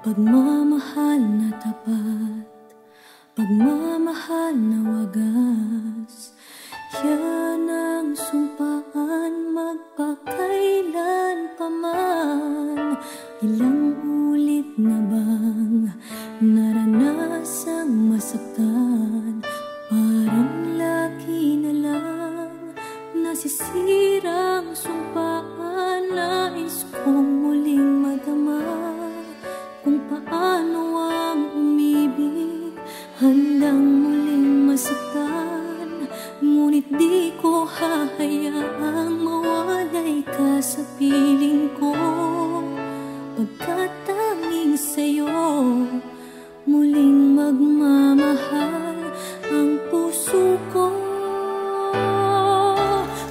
Pagmamahal na tapat, pagmamahal na wagas, yan ang sumpaan magpakailan paman. Ilang ulit na bang naranasang masaktan? Parang lagi na lang nasisirang sumpaan. Nais kong muling madama kung paano ang umibig, handang muling masaktan. Ngunit di ko hahayaang mawalay ka sa piling ko, pagkat tanging sa'yo muling magmamahal ang puso ko.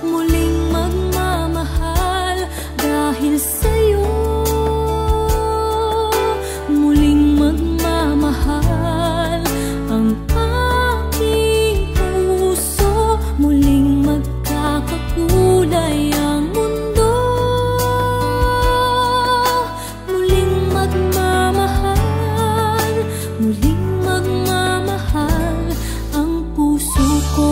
Muling magmamahal dahil sa'yo, muling magmamahal ang aking puso. Muling magkakakulay ang mundo, muling magmamahal, muling magmamahal ang puso ko.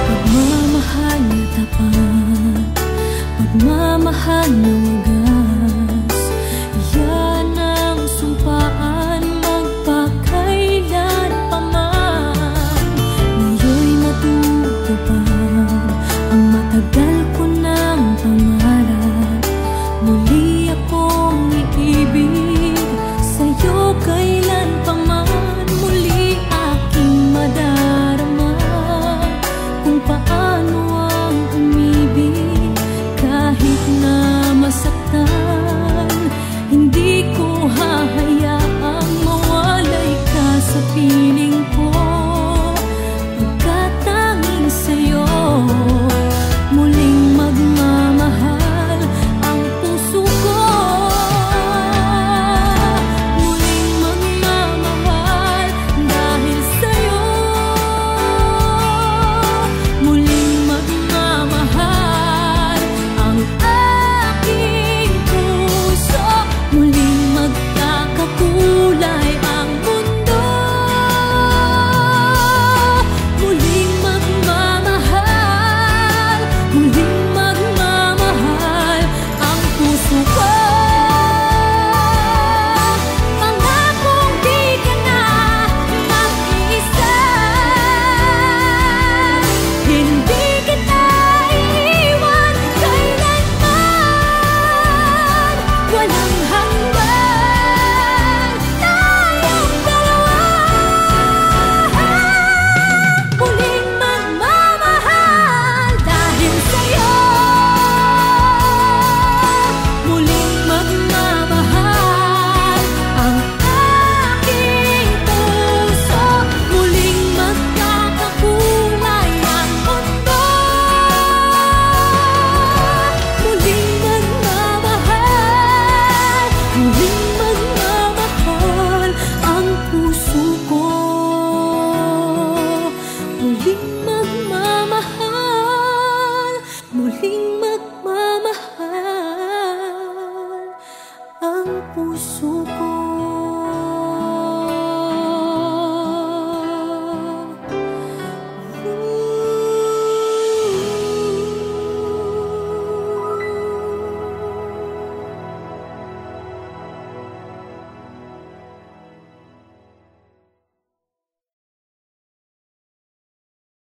Pagmamahal na tapat, pagmamahal na wagas, yan ang sumpaan magpakailan paman. Ngayon'y matutupad ang matagal ko ng pangarap. Muli akong iibig sa'yo kailan paman. Muli aking madarama kung paano ang umibig kahit na masaktan. Hindi ko hahayaang mawalay ka sa piling ko, pagkat tanging sa'yo muling magmamahal ang puso ko. Muling magmamahal dahil sa'yo, muling magmamahal ang aking puso. Muling magkakakulay ang mundo, muling magmamahal, muling magmamahal ang puso ko. Pangakong di ka na mag-iisa, hindi kita iiwan kailanman. Walang hanggan tayong dalawa, muling magmamahal dahil sa'yo, muling magmamahal ang aking puso. Muling magkakakulay ang mundo, muling magmamahal, muling magmamahal ang puso ko. Muling magmamahal, muling magmamahal